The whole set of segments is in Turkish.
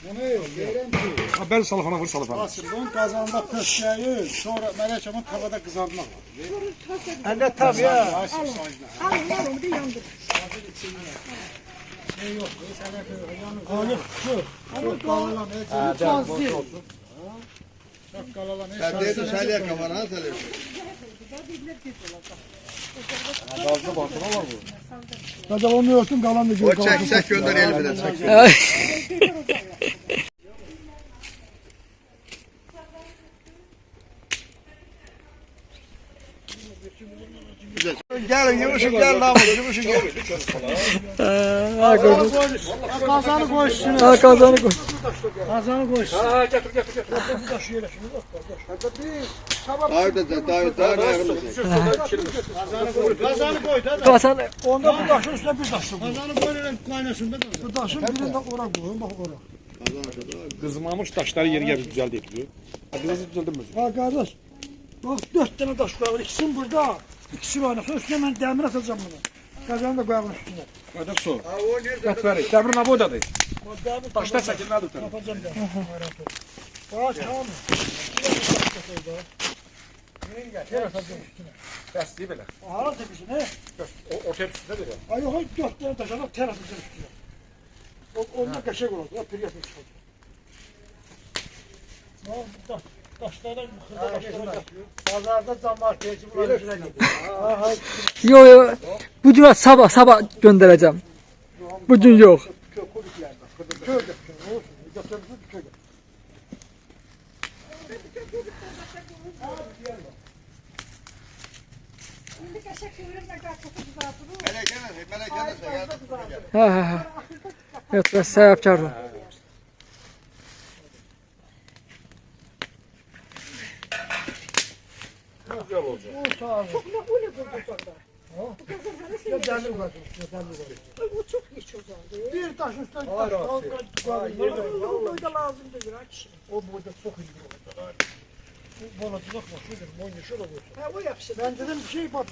Bunu deyirəm ki, Bəli salafana vur salafana. Asım, bunun qazanda pöşkəyi, sonra mələkəmin tavada qızartmaq var. Əldə tabii ya. Asım sayına. Alın, bir yandır. Şey yok, sənə yanır. Şu qalalan, çok qalalan. Perdeye salya kavan ha salya. Gazlı balkona var bu. Qacal olmuyorsun qalan da O çek gönder elimden çek. Gelin yumuşak gel lan yumuşak gel. Qazanı qoy üstünə. Ha kazanı koy. Qazanı qoy üstünə. Ha getir. Bu daşı yerə şunu. Qazanı qoy da. Kazanı. Onda bu daşın üstünə bir daş qoy. Qazanı qoyuram qaynasın da. Bu daşın birini də ora qoyun, bax ora. Qızmamış daşları yeri gəlib düzəld ediyor. Adınızı düzəldinmez. Ha qardaş. Bax 4 dənə daş qoyur. İkisini burada. İkisi qaynasın. Üstünə mən dəmir atacağım bunu. Qazanı da qoyun üstünə. Qaydaq su. Qətbəri. Dəmir nabodadır. O dəmir Daşlar çəkilməlidir təbii. yapacağım da. Bax tamam. Bəsliyi belə. Hara tepişin he? O tepsisində belə. Ay yok 4 tane taş alıp ter atacağım üstüne. Onda kaşık olur. O pir yapmış olur. Taşlardan yukarıda taşlara yapıyor. Pazarda zamartiyeci bulan üstüne gidiyor. Yo. Bu gün sabah göndereceğim. Bugün yok. Kökülükler var. Köy yapıyor. Olsun. Götürmüşsün köy yapıyor. Şimdi kaşık kıvırın da kaçakı kızartırır. Melekene Ha. Evet ben size yapacağım. Güzel olacaq. O sağ ol. Çok ne öyle bulacaklar. Bu kazanları sen Demir var. Demir var. Bu çok geç o zaman. Bir taş üstüne taş Bu da lazım değil ha kişi. O burada çok iyi olur. Bu bana tuzak var. Şudur. Boynu şurada vursun. Ha o yakışır. Ben dedim bir şey bak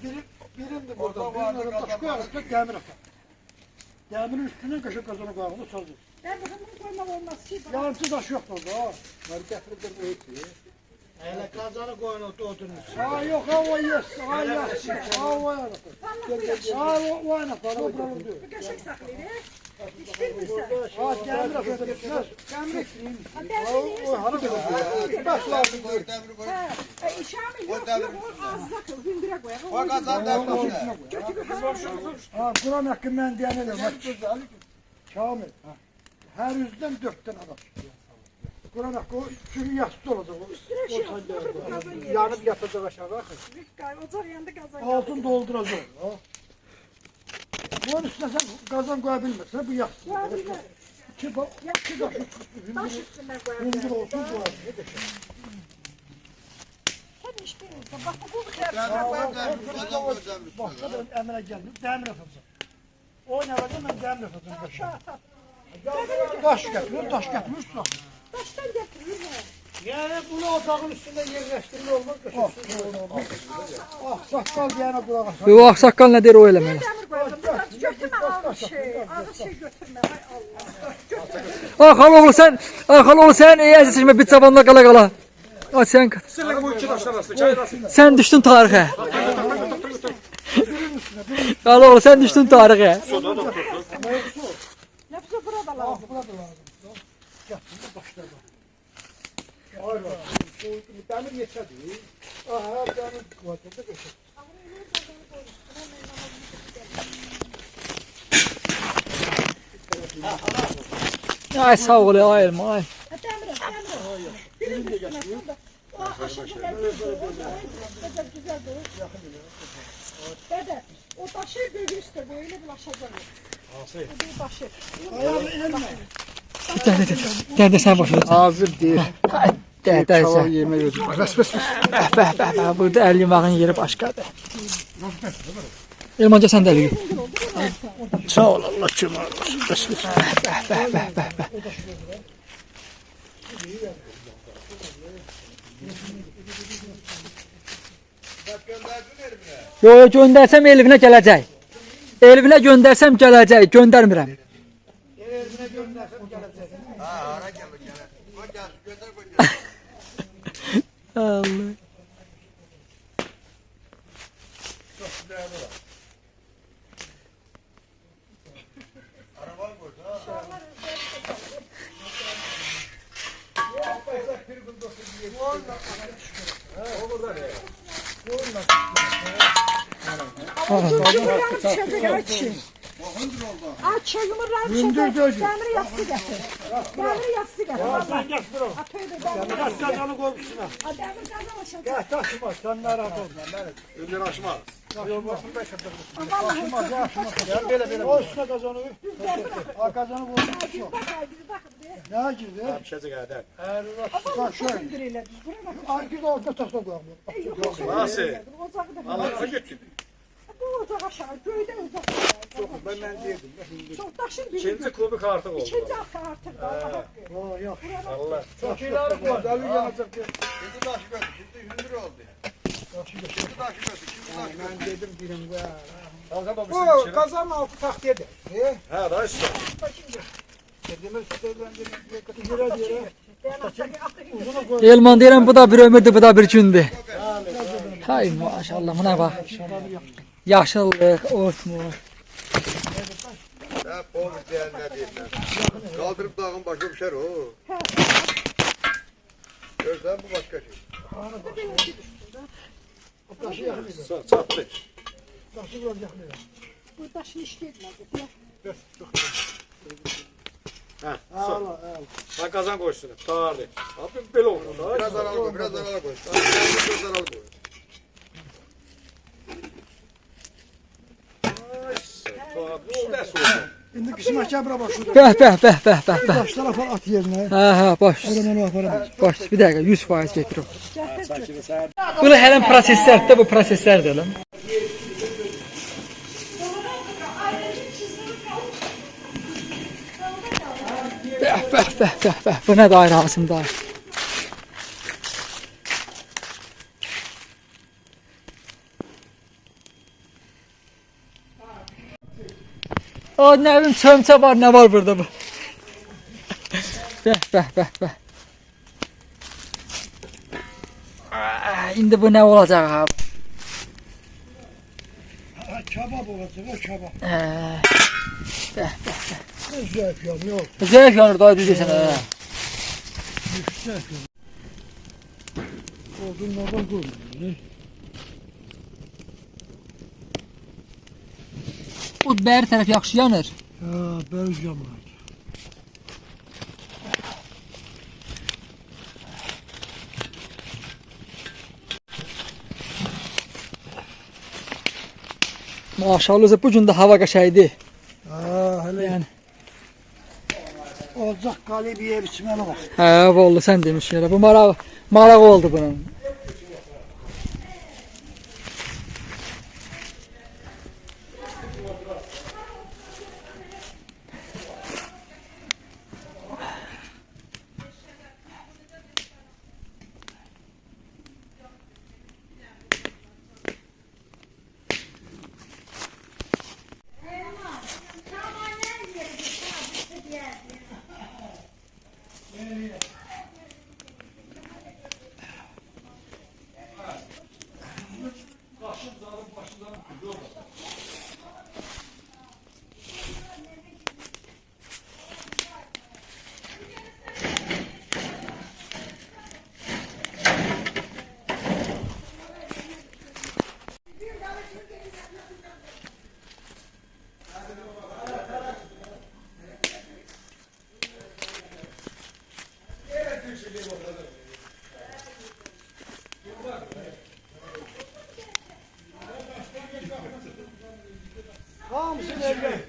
birindi burada. Birinin taş koyarak da demir atar. Demirin üstüne kaşık kazanı koyalım. O sazı. Ben de bunu koymam olmaz ki. Yarımsı taş yok burada. Ha. Var getirdim öğütü. Hele kazanı koyun oturdunuz. Ha yok hava yes. Ha yes. Hava yana. Ha o yana para o buranın diyor. Bu kaşık saklayın he. İçtirmişsen. Ha demir atar. Demir. Ha O hanı böyle. Taş lazım. Ha, işamı yok yok o ağzına kıl hündüre koyar. O kazandan başına. Ha Kur'an hakkından diyene de bak. Kamil. Her yüzden 4 tane adam. Kur'an hakkı çünkü yassı olacak. Üstüne şey yok. Yanıp yatacak aşağı. Ocak yandı kazan. Altın dolduracak. Bunun üstüne sen kazan koyabilmezsen bu yassı. Ya bilmem. İki taş Taş üstüne hündür koyar. olsun koyar. Sen iş bilirsin. Bak bu bu Bak ben emine geldim. Demir atacağım. Oynayacağım ben demir atacağım. aşağı atar. Taş getiriyor, taş getiriyor üstüne. Taştan getiriyor mu? Yani bunu ocağın üstünde yerleştirme olmaz. Ah sakkal diyene kulak asar. O aksakkal ne der o elemeli. Demir koyalım. Götürme ağır şey. Ağır şey götürme. Hay Allah. Akaloğlu sen iyi seçme bir tabanla kala. Ay sen Sen bu iki daşlar arasında çay arasında. sen düştün tarihe. Akaloğlu sen düştün tarihe. Hepsi burada lazım. Demir yeter değil. Aha demir kuvvetinde geçer. Ay sağ ol ya ay elma ay. Demir. Birini de getiriyor. O aşırı güzel durur. Dede, o taşı bölürse böyle bulaşacak. Bu bir taşı. Ayağını elme. Gel sen başla. Hazır değil. De sen. Yemeği özür. Burada el yemağın yeri başkadır. Elmanca sen de el yiyeyim. Sağ ol Allah kim olsun. Yo göndersem Elif'ine gelecek. Elif'ine göndersem gelecek. Göndermirəm. Evine göndersen gelecek. Gel gel gel. Koy gel gönder koy gel. Allah. Araba koy. Aç yumurlar Gündüz döcü. demiri yassı getir. Demiri yassı getir. Sen gel bro. Atöyde demir Gel yassı. kazanı koymuşsun ha. Demir kazan aşağı. Gel taşıma. Sen narahat olma. Önden aşmaz. Vallahi Gel böyle. O üstüne kazanı. Ha kazanı koymuşsun. bir bakar bir bakın diye. Ne girdi? Bir şey geldi. Eğer bak şöyle. Gündürüyle biz buraya bak. Arki de orta tahta koyalım. Nasıl? Ocağı da Allah'a götür. bu ocak aşağı. Köyde ocak. Ben diyordum. Çok taşın bir. İkinci kubik artık oldu. İkinci hafta artık. O yok. Allah. Çok ileri koy. Deli yanacak diye. Şimdi taş gördü. Şimdi hündür oldu. Şimdi taş gördü. Şimdi taş gördü. Ben dedim birim bu. Kalkan Bu babasının içine. kazanın altı tahtiyede. Ha da işte. Dediğimiz şeylerden yere. Uzuna koy. Elman deyirəm bu da bir ömürdür, bu da bir gündür. Hay maşallah buna bak. Yaşıllıq, otmu. Hep o diyenler diyenler. Kaldırıp dağın başına düşer o. Görsen bu başka şey. Taşı yakın. Çatlı. Taşı olacak ne? Bu taşın işlediler. Ha. Allah. Ben kazan koysun. Tarih. Abi böyle oldu. Biraz aralı koy. Biraz aralı koy. Biraz aralı koy. Bu da soğuk. Şimdi kısım aşağı bırak bak şurada. Bəh. Taşlara falan at yerine. Hə, baş. Oradan yaparım. Baş. Bir dəqiqə 100% getir o. Bunu hələn proseslərdə bu proseslərdir lan. Bəh. Bu nə dair Asım dair. O nə bilim çömçə var, nə var burada bu? Bəh. İndi bu nə olacaq abi? Kebap olacak o kebap. Ne yapıyorum yok. Zəif yanır daha düz desən hə. Odunlardan koymuyor. Bu bəri tərəf yaxşı yanır. Ha böyle camlar. Maşallah bu gün də hava qəşəngdir. Ha hele Yəni olacak galibiye biçmeli bak. hə, vallahi sən demişsən elə. Bu maraq oldu bunun. Hamsın evde.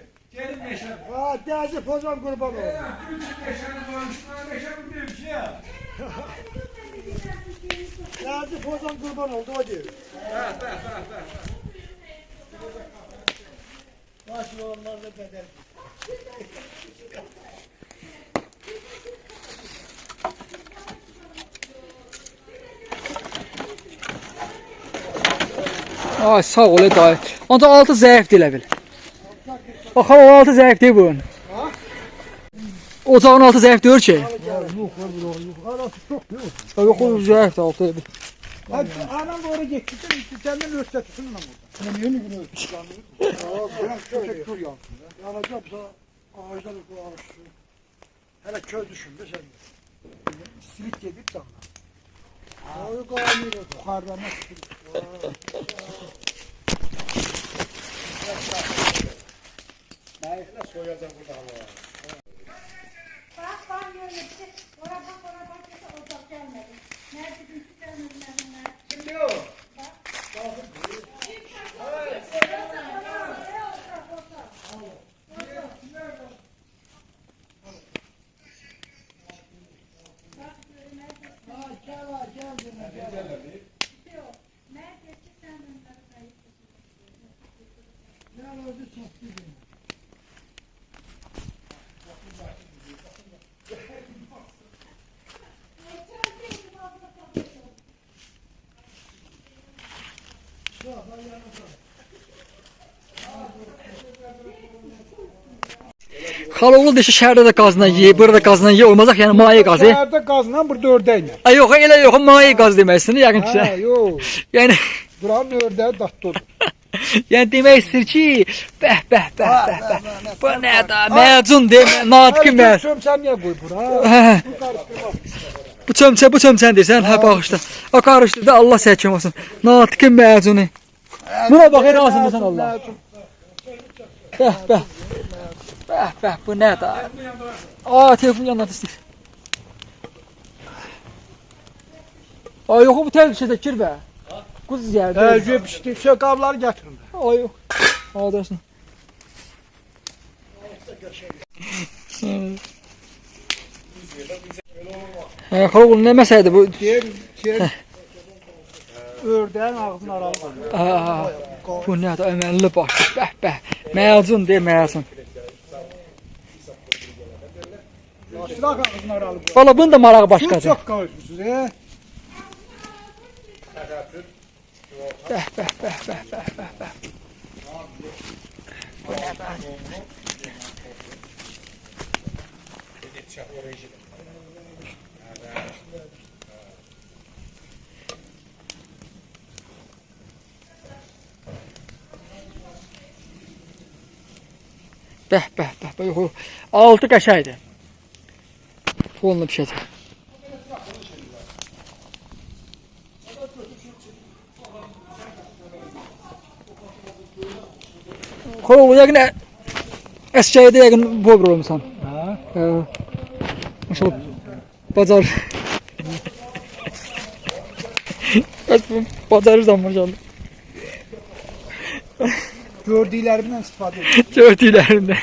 Ha derzi pozam kurban oldu. Derzi pozam kurban oldu o diyor. Nasıl onlar da bedel. Ay sağ ol dayı. Ancaq altı zəifdir elə bil. Bax o altı zəif deyil bunun. ocağın altı zayıf diyor ki. Yok arası çok yok. Yok o zayıf altı. Hadi anam doğru gitti. Senden ölçte tutun lan burada. Ne yeni gün ölçtü. Biraz çok ekür yansın. Yanacaksa ağaçlar bu ağaçlı. Hele köy düşündü sen de. Silik yedik sana. Oy gayet yukarıdan silik. Layıkla soyacak bu da var. Bak bak yönetici. Oraya bak dese ocak gelmedi. Nerede bilgisayarın Şimdi o. Xaloğlu deşi şəhərdə də qazla yeyib, burada qazla yeyib olmazaq, yəni maye qazı. Şehirde gazla burada ördeğin. Ay yox, elə yox, maye qaz deməksin, yəqin ki. Ha yok. Yəni Buranın ördeği dattor. yəni demək istəyir ki, bəh. Bu nə da, məcun demə, natiqi məz. Sen niye koy bura? Hə. Bu çömçən deyirsən, hə bağışla. O qarışdı da Allah səhkim olsun. Natiqi məcunu. Buna bax, razımsan Allah. Bəh. Bu nə da? Telefon yanına düşdük. Ay yox, bu televizyon gir bə. Quz yerdə. Özü pişti. Şu kabları getirin. Ay yox. Adresini. Xaloğlu nə məsələdir bu? Diğer ördeğin ağzını aralı. Bu nə da əməlli başlı. Bəh. Məcun de, məcun. Silah ağzını aralı. Valla bunun da marağı Su başqadır. çok kavuşmuşsunuz he. Bəh. Yox. Altı qəşəydir. Onunla pişəcək. Xaloğlu yəqin əskərdə yəqin bobr olmuşsan. Ha? Maşallah. Bacar. Bacarırsan maşallah. Gördüklerimden istifade edin. Gördüklərimdən.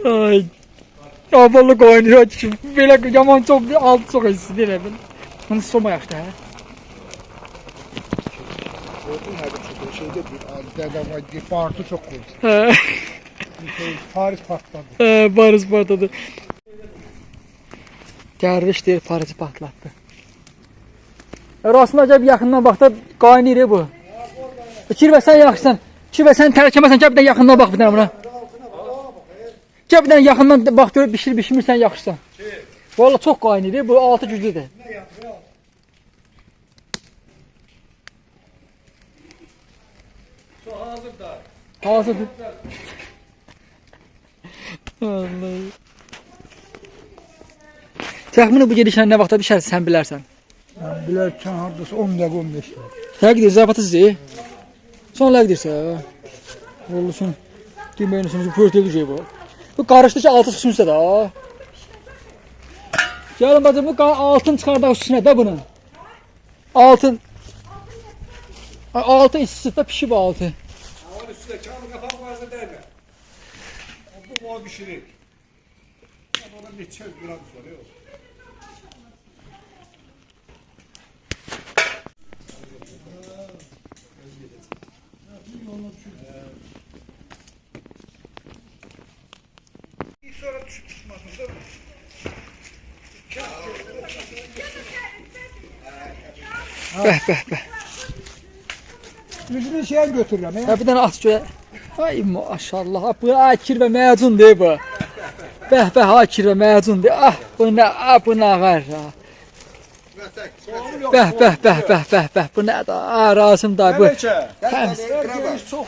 Ay. Abalıq oynayır ki, belə yaman çox altı çox hissi deyil elə. Bunu soma yaxşı hə. Gördün mü? Şeyde bir dedem var. Bir parti çok koydu. Hə. Paris patladı. Paris patladı. Dərviş deyir, Parisi patlatdı. Rasında gəb yaxından baxda qaynayır bu. Kirvə sən yaxşısan. Kirvə sən tərkəməsən, gəb bir dənə yaxından bax bir dənə buna. Gəb bir dənə yaxından bax görüb bişirmirsən yaxşısan. Valla çox qaynayır, bu altı güclüdür. Hazırdır. Vallahi. Təxmini bu gedişən nə vaxta düşər sən bilərsən. Bilərkən hardasa 10 dəqiqə 15 dəqiqə. Təqdir zəfatı sizi. Son ləqdirsə. Olsun. Deməyinirsiniz bu pörtü şey bu. Bu qarışdı ki altı çıxsın üstə də. Gəlin bacım bu altın çıxardaq üstünə də bunun. Altın. Altı istisi də pişib altı. Onun üstüne çamur kapağı varsa derler. Bu o pişirir. Ona bir çöz biraz sonra yok. Sonra düşüp tutmasın değil mi? Bəh. Yüzünü şeye götürürüm ya. Bir dənə at göyə. Ay maşallah. Bu akir və məcun deyir bu. Bəh bəh ha kirvə məcundur. Ah bu nə ağar. Məsək. Bəh bəh bəh bəh bəh bəh bu nə da razım da bu. Təmiz.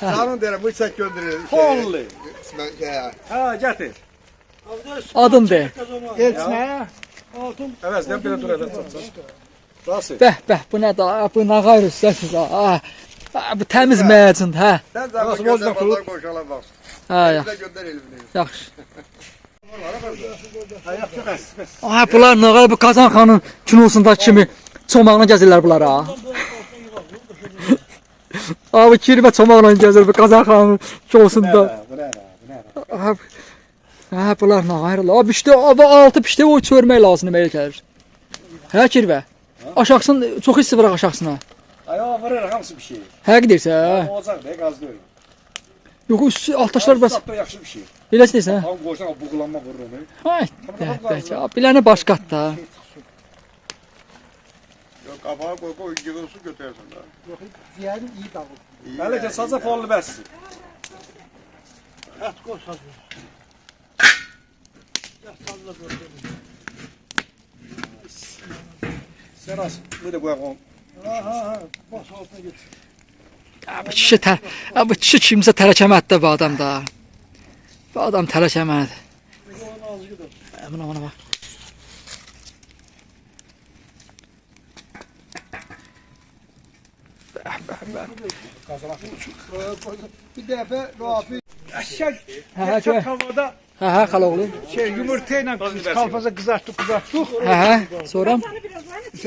Canın deyirəm, bu çək göndərir. Polli. Ya. Ha, gətir. Adın de. Elçinə. Altın. Əvəz, nə belə dur əvəz. Nasıl? Bəh bəh bu nə da bu nə ağar üstəsiz ha. Bu təmiz məcun hə. Sən zaman Nasıl göndər, bozma bazar qoşalan bax. Ha ya. Bizə göndər elini. Yaxşı. Ha, yapacaq əs. Ay bunlar nə qədər bu Qazan xanın kinosundakı kimi çomaqla gəzirlər bunlar ha. Abi kirvə çomaqla gəzir bu Qazan xanın kinosunda. Bu nə? Ha bunlar nə ayrılar. Abi işte abi altı pişdə o çörmək lazım elə gəlir. Hə kirvə. Aşağısın çox hissi bırak aşağısına. Ay, o vurur hamısı bir şey. Hə gidirsə. Olacaq da qazdı. Yox üstü alt taşlar bəs. Sapda yaxşı bir şey. Elə istəyirsən. Tam qoysan buğulanma vurur onu. Hay. Biləni başqat da. Yox, qabağa qoy, yığılsın götürərsən da. Diğerim iyi davul. Hələ ki saza pollu bəs. Et koy sazı. Ya sazla gördüm. Sən as, bu da qoyaq onu. Ha. Bas altına git. Bu kişi kimsə tərəkəmətdə bu adam da. Bu adam tərəkəmədir. Onun ağzı gider. Buna bax. Bir dəfə Rafi eşek Hə, geçen havada Hə, xaloğlu. yumurtayla kalfasa kızarttık. Hə, sonra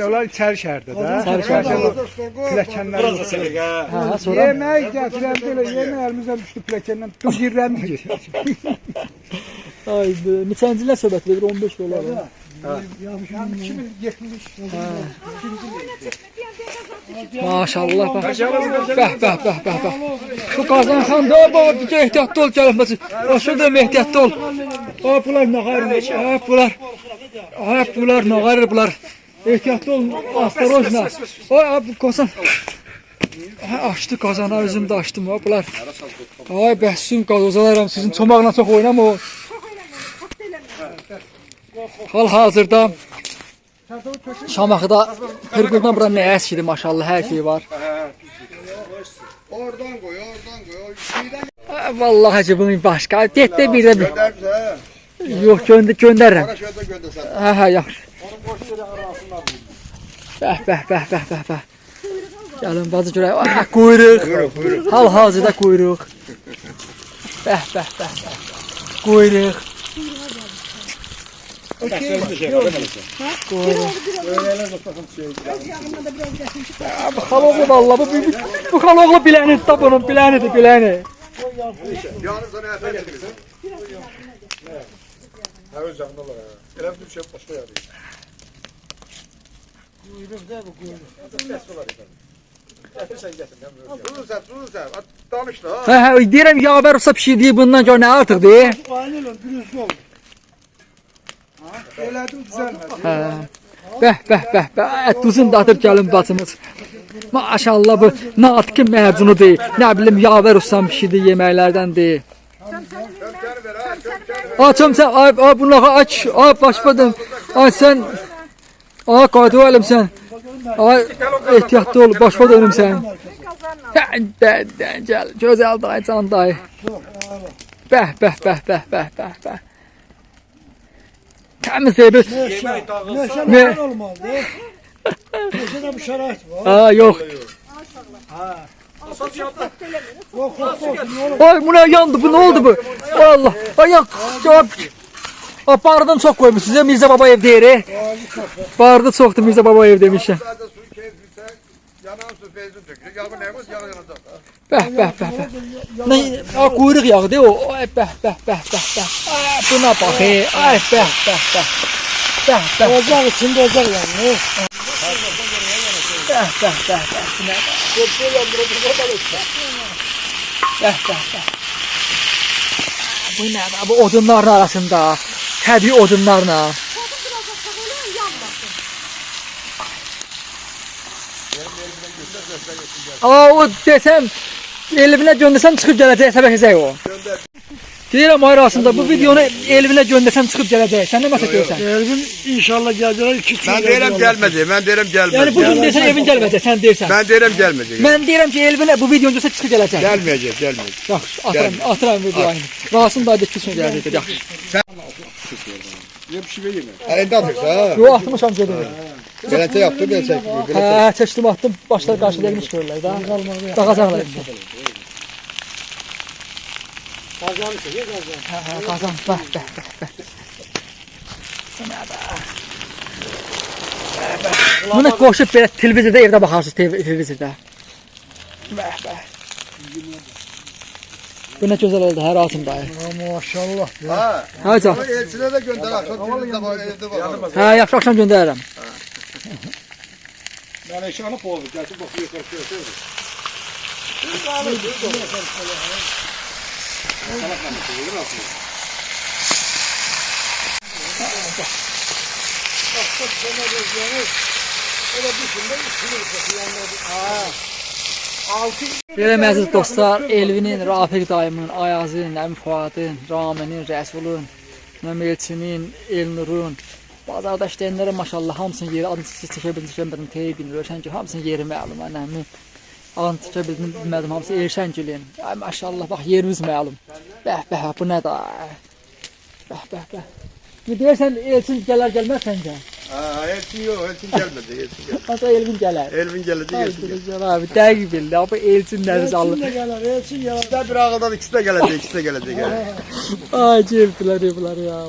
Onlar içeri şehirde de. İçəri şəhərdə. Pilekenler. hə, sonra Yemek getiren böyle yemeği elimizden düştü pilekenden. Dur girlendi gir. ay neçənci ilə söhbət verir 15 dollar. Yani 2070. Maşallah bax. Bəh. Bu Qazan xan da bax bir ehtiyatlı ol gəlməsin. Aşırı ehtiyatlı ol. Ay bunlar nə qayır? Ay bunlar nə qayır bunlar? Ehtiyatlı ol, astarojna. Ay bu Qazan. Açdı Qazanı özüm də açdım ha bunlar. Ay bəhsüm qazozalaram sizin çomaqla çox oynama o. Hal-hazırda Şamaxıda Qırğızdan bura nə əskidir maşallah hər şey var. Oradan qoy. Şeydən Vallahi hacı bunun başqa. Getdə bir də göndərsə, yox göndərərəm. para şeydə göndərsən. Hə, yaxşı. Bəh. Gəlin bacı görək. Ah, quyruq. Hal-hazırda quyruq. Bəh. Quyruq. Bu xaloğlu vallahi bu xaloğlu biləni də bunun bilənidir. Yanı sana əfə gətirirsən. Ha, öz yanında olar. Elə bir şey başqa yarıyor. Durursan. Danış da. Hə, deyirəm yavər olsa pişirdiyi bundan gör nə artıqdır. Aynen dürüst ol. Elədim düzelmedi. Hə. Bəh. Duzun da atır gəlin bacımız. Maşallah bu natiqin mərcunudur. Nə bilim yavər olsam pişirdiyi yeməklərdəndir. Kömkəni ver ha, kömkəni ver. Açım sen ay bunları aç. Ay başladım. Ay sen ay qaydı elim sen. Ay ehtiyatlı ol. Başa dönüm sen. Gel. Gözəl day can day. Bəh. Təmiz evi. Yemək dağılsa. Neşe olmaz. Neşede bir şerait var. Aa yok. Yok. Ne olur? Ay bu ne yandı bu ne oldu bu? Ay Allah. Ay yok. Bardan çok koymuş size Mirza Babayev deyir. Barda çoxdur Mirza Babayev demişəm. Sadəcə suyu keyfirsən, yanan su benzin tökülür. Yağı nə qoy, yağı yanacaq da. Bəh. Nə quyruq yağı de o. Ay bəh. Ay buna bax. Ay bəh. Ocak içinde ocak yani. Bu nə? Bu odunların arasında. Təbii odunlarla. O desəm elimine göndərsəm çıxıb gələcək səbəkəcək o. Deyirəm ay Rasim bu videonu Elvinə göndərsəm çıxıb gələcək. Sən nə məsəl görsən? Elvin inşallah gələcək 2 gün. Ben deyirəm gəlməyəcək. Ben deyirəm gəlməyəcək. Yəni bu gün desən Elvin gəlməyəcək, sən deyirsən. Ben deyirəm gəlməyəcək. Mən deyirəm ki, Elvinə bu videonu görsə çıxıb gələcək. Gəlməyəcək, gəlməyəcək. Yaxşı, atıram videoyu. Rasim da 2 gün gələcək, yaxşı. Ne bir şey vereyim mi? Əlində atırsa ha. Yo, atmışam gedir. Beləcə yaptı, belə çəkdi. Hə, çəkdim atdım, başlar qarşıda gəlmiş görürlər də. Dağacaqlar. Kazan çekiyor kazan. Hə, qazan. Bax. Bunu qoşub belə televizorda evdə baxarsınız, televizorda. Bax. Bu nə gözəl oldu, hər Rasim dayı. Maşallah. Ha. Hə, can. Bunu elçinə də göndər axşam televizdə var, evdə var. Hə, yaxşı axşam göndərərəm. Ben eşyanı boğdu. Gelsin bakıyor karşıya. Belə əziz dostlar, Elvinin, Rafiq dayımın, Ayazın, Əmi Fuadın, Raminin, Rəsulun, Elçinin, Elnurun, bazarda işləyənlərə maşallah hamısının yeri adını çəkə bildim, teyib bilmirsən ki, hamısının yeri məlum, anəmi. Adını çəkə bilmədim, hamısı Elşəngilin. Ay maşallah, bax yerimiz məlum. Bəh, bu nə da? Bəh. Deyirsən Elçin gələr gəlməz səncə? Ha, elçin yox, elçin gəlməyəcək, elçin gəlməyəcək. Hatta Elvin gələr. Elvin gələcək, elçin gələcək. Güzel abi, dəqiq bildi. Abi Elçin nəriz alır. Elçin de gelir, Elçin gelir. İkisi də bir ağıldan, ikisi də gələcək, ikisi də gələcək. Ay cevdilər ya.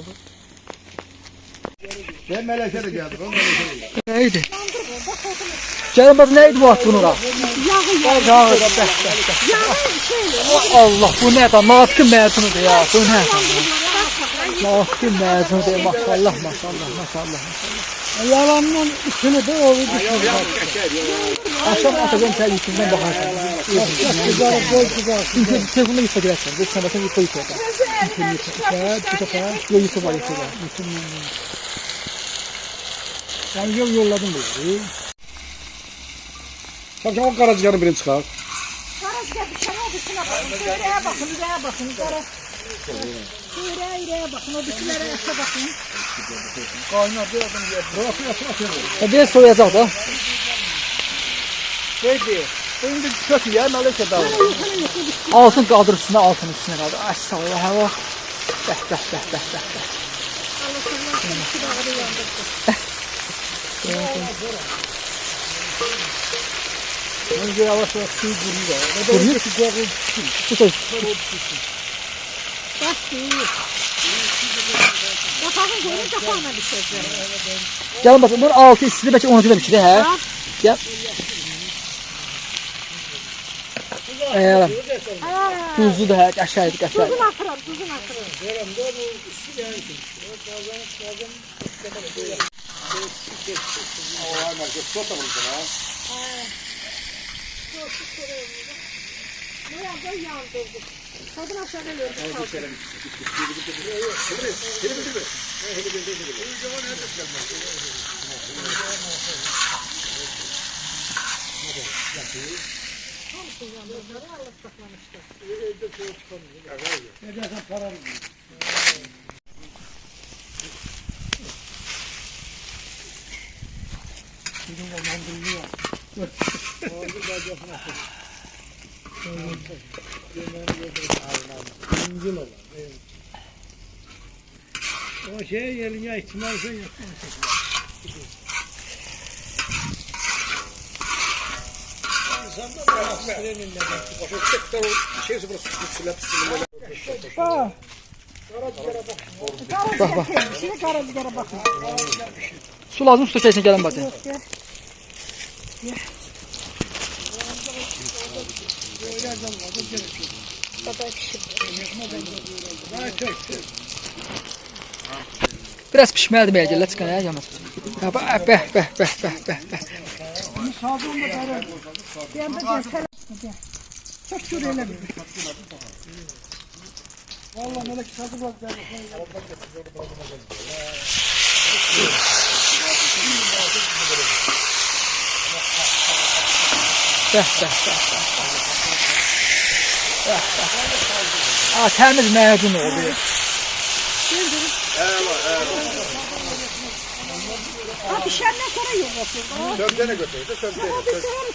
Sen Mələkə də gəldi, o Mələkə də gəldi. Neydi? Gəlin bax, neydi bu attığın ora? Yağı. Allah, bu nə da? Natıqın məzunudur ya. Bu nə? Natıqın məzunudur. Maşallah. Yalandan içini de oğlu düşüyor. Akşam atacağım sen YouTube'dan bakarsın. Kızarıp boy kızarıp. Telefonda YouTube girersen. Bir sana YouTube YouTube'da. YouTube var YouTube'da. Yani yol yolladım dedi. Tabii o karacıkanı birini çıkar. Karacıya bir şey oldu, şuna bakın. Şuraya bakın. Şuraya bakın. O dişilere ete bakın. Bir soyacak da. Şeydi, şimdi kötü ya, Mələkə də var. Altın kaldır üstüne, altın üstüne kaldır. Ay sağ ol hava. Bəh. Önce yavaş suyu vuruyor. Vuruyor? Bu da Bak değil. Kapağın görün kapağına bir şey. Gelin bakın bunun altı üstüne belki 10 bir şey he. Gel. Tuzlu da he, aşağıydı. Tuzun atıram. Ne yapıyor yandırdı. Kadın aşağıda gördü. O şey eline ihtimal sen yapma. Bak. Şimdi karacılara bakın. Su lazım su dökeceksin gelin bakın. Biraz pişməlidir belə gələ çıxan ya yamaz. Bəh. Çok şur eylemiyor. Vallahi melek sadı bak. Bəh. Təmiz məzun oldu. Ha pişenden sonra yoğursun. Sömdene götürdü. Sömdene. Bir sonra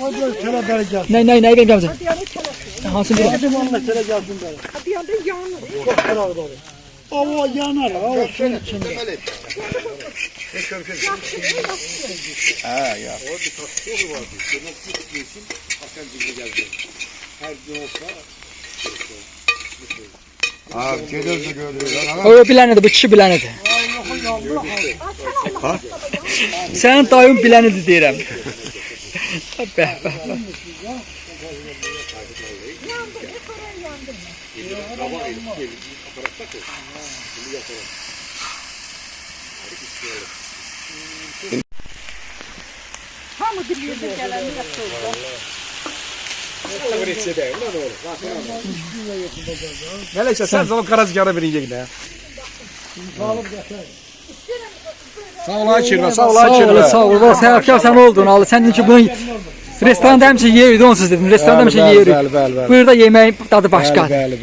O da şöyle beri gelsin. Nə verim gələcək? hadi yanı çalışıyor. Hansı bir? Dedim onunla şöyle gelsin beri. Hadi yanında yanır. Çok karar var. Ama yanar ha o suyun içinde. Sömele. Ha ya. O bir tatlı vardı. Demek ki yesin. Hasan gibi geldi. Her gün olsa. Abi gelirse görüyor. O bilənədir, bu kişi bilənədir. Sənin dayın bilənədir deyirəm. Bəh, bəh. Hamı biliyordu geleni yapıyordu. Melekçe sen zaman Karazgar'a birinci ne? Sağ ol Kirve, sağ ol Sağ ol, Kirve. sağ ol. Sən akşam sən oldun, alı. Sən dedin ki, bunu restoranda həmişə yeyirdi, onsuz dedin. Restoranda həmişə yeyirdi. Bəli. Burada yeməyin dadı başqa. Bəli.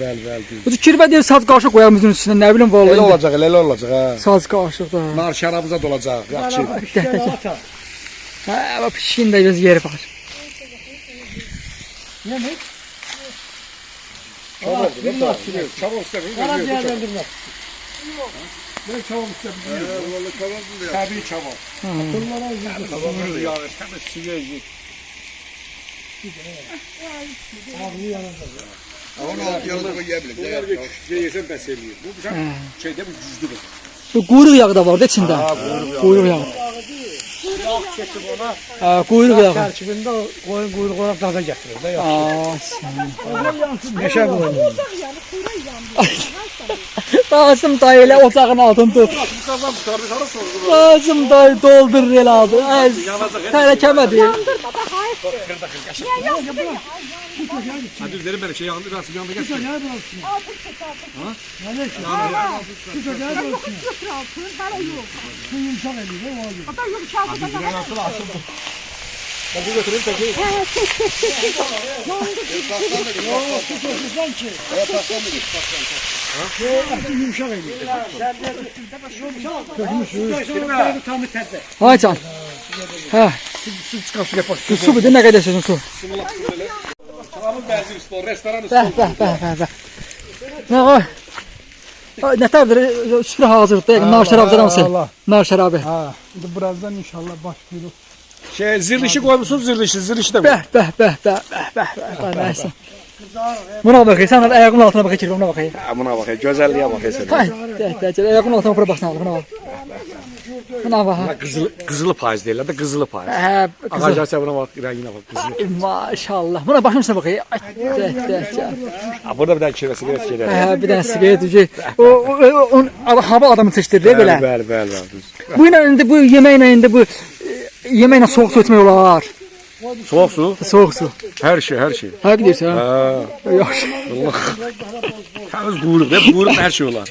Bu kirvə deyir, saç qaşıq qoyalım üzünün üstünə, nə bilim Elə vallahi. olacaq, elə olacaq ha. Saç qaşıq da. Nar şərabımıza dolacaq. Yaxşı. Hə, bax pişkin də göz yeri var. Yemek. Çabuk istemiyorum. Bana değerlendirmez. Ben çabuk istemiyorum. Tabii çabuk. Bunlara üzüldüm. Çabuk yağır. Hemen suya yiyecek. Ağzı yanacak. Onu alt yanında koyabilir. Bunlar bir şey yesem ben sevmiyorum. Bu güzel şeyde bu cüzdü bu. Bu quyruq yağı da var da içində. Quyruq yağı. Ha, quyruq yağı. Çerçevinde koyun kuyruk olarak taza getirir. De yok. Aa, sən. Neşe koyun. Yani kura yandı. Qasım dayı elə ocağın altını tut. Bu kazan tutardı sana sordu. Qasım dayı doldurur elə aldı. Tərəkəmədi. Yandırma da hayır. Niye yok değil mi? Hadi üzeri böyle şey yandı. Rasim yanında geçti. Nerede olsun? Altın çekerdim. Ne ne şey? Şu çocuğa Ben da yok olsun. götür altın. Bana yok. Su yumuşak eliyor. O oluyor. Hatta yok çaldı da bana. Hadi götürün peki. Evet kes. Yandı. Su çocuğundan ki. Su yumuşak eliyor. Hay can. Hə, Su çıkan su yapar. su bir də nə qədər sözün su. Çabuk benzin üstü, restoran üstü. Bəh. Nə o? Nə tərdir? Süfrə hazırdır. Nar şərabı hamısı. Nar şərabı. Ha. Şimdi birazdan inşallah başlıyoruz. Şey zirlişi koymuşsun zirlişi de bu. Bəh. Nəysə. Buna bax, sən ayağının altına bax, keçir, buna bax. Buna bak, güzelliğe bak sen. Hay, ayağının altına bura baxsan, buna bax. Buna bax. Kızılı payız değil de kızılı payız. Hə, qızıl. Ağaca buna bak, rengine bak kızılı. Maşallah. Buna başım üstünə bax. Burada bir daha kirvesi biraz şeyler. Hə, bir dənə siqaret ucu. O hava adamı seçdirdi belə. Bəli. Bu ilə indi bu yeməklə indi bu yeməklə soğuk su içmək olar. Soğuk su, Soğuk su. her şey. Hə deyirsən? Yaxşı. Allah. Temiz kuyruk, hep kuyruk her şey olar.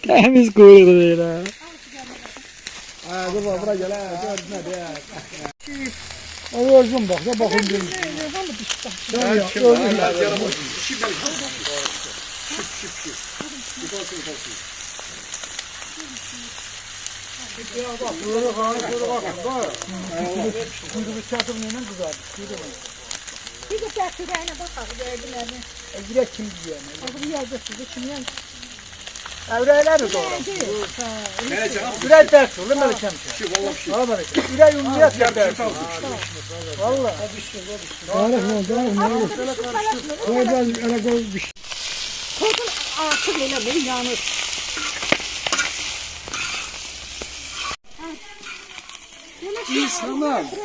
Təmiz quyruqdur belə. Ha dur bak bura gel ha. Gördün hadi ya. O özüm bak ya bakın diyorum. Bir de tertibine bakalım. Verdilerini. Direkt kim diyor? Onu yerde sizi kimden? Evreler de doğru. Üre ders olur mu Melike'm? Valla Melike. Üre yumriyat ya ders. Valla. Tarih ne olur? Oradan öyle koy bir şey. Kodun altı bile bu yanır.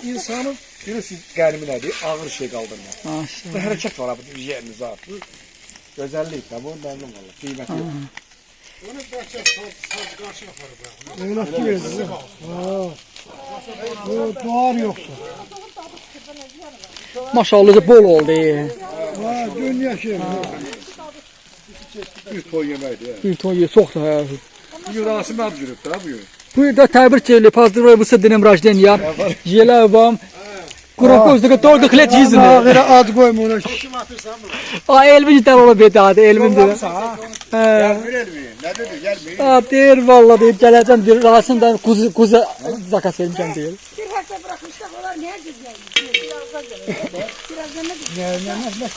İnsanın birisi gəlimi nədir? Ağır şey qaldırma. Maşallah. Bu hərəkət var bu yerini zat. Bu gözəllik də bu məmnun qalır. Qiyməti yox. Öyle ki. O doğar yoksa. Maşallah bol oldu. Ha dünya şey. Bir toy yeməkdir. Bir ton ye çoxdur hə. Bu gün Rasim ad günüdür ha bu gün. Bu da təbrik edirəm. Pozdroy bu sədinin rajden ya. Yelə vam. Quraqozda tordu xlet yüzünü. Ağıra ad koyma ona. Kim atırsan bunu? Ay Elvin de ola bedi adı Elvin de. Gel bir elmi. Ne dedi? Gel bir. Ha deyir vallahi deyir gələcəm deyir Rasimdən kuzu zakas vermişəm deyir. Bir hafta bırakmışlar, onlar neye güzel? Birazdan gelir. Birazdan ne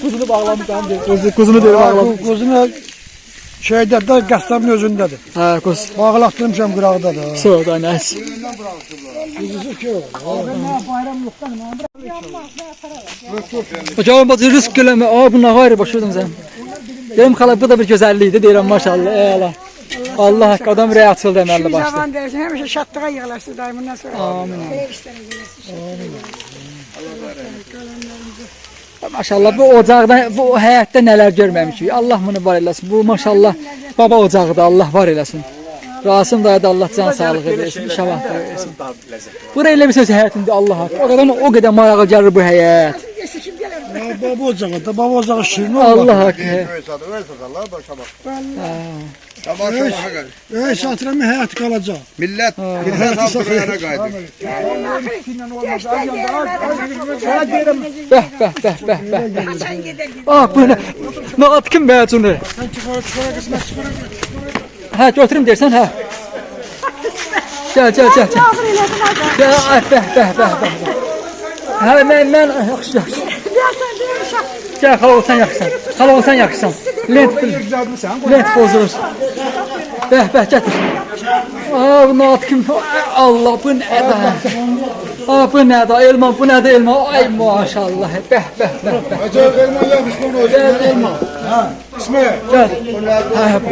Kuzunu bağlamışam deyir. Kuzunu deyir bağlamışam. Kuzunu şeydə də qəstabın özündədir. Ha kuz. Bağlatdırmışam qırağda da. Soğuda nəs. Hocam bacı risk eləmə. Aa bunlar gayrı başladın sen. Dedim xala bu da bir gözəllikdir deyirəm maşallah. Ey Allah. Allah haqqı adam rəy açıldı əməlli başda. zaman dersin, hemişe şattığa yığılarsın daimından sonra. Amin. Ev işlerine Maşallah bu ocaqda, bu həyatda nələr görməmişik. Allah bunu var eləsin. Bu maşallah baba ocağıdır. Allah var eləsin. Rasim dayı da Allah can sağlığı versin. İnşallah versin. Buraya elə bir söz həyatında Allah haqqı. O qədər marağa gəlir bu həyat. Kim gelir? Baba ocağı da, baba ocağı şirin Allah haqqı. Öyle satarlar başa bak. Tamam şu baka gel. Ey satırımı həyat qalacaq. Millet millet altına kaydı. Bəh, bəh, bəh, bəh, bəh. Hasan gider gider. Ah bu nə? Nə atqın məcunu. Hə, götürüm dersən, hə. Gəl. Ağır eyledin adam. Gəl, ay, bəh, bəh. Hə, mən yaxşı. Ya sen de uşak. Gəl, xala olsan yaxşısan. Lent bozulur. Bəh, gətir. Aa, bu nə atqın. Allah, bu nədir? Aa, bu nədir? Elma, bu nədir elma? Ay maşallah. Bəh. Acayip elma yapmış bunu hocam. Gəl elma. İsmail. Gəl. Hə, bu.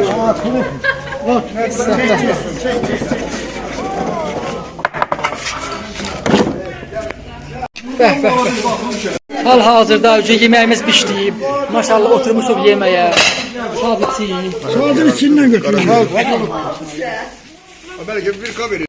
Bəh. Hal-hazırda yeməyimiz bişdiyib. Maşallah oturmuşuq yeməyə. Şad içiyik. Sadece içindən götürün. Belki bir kabiri.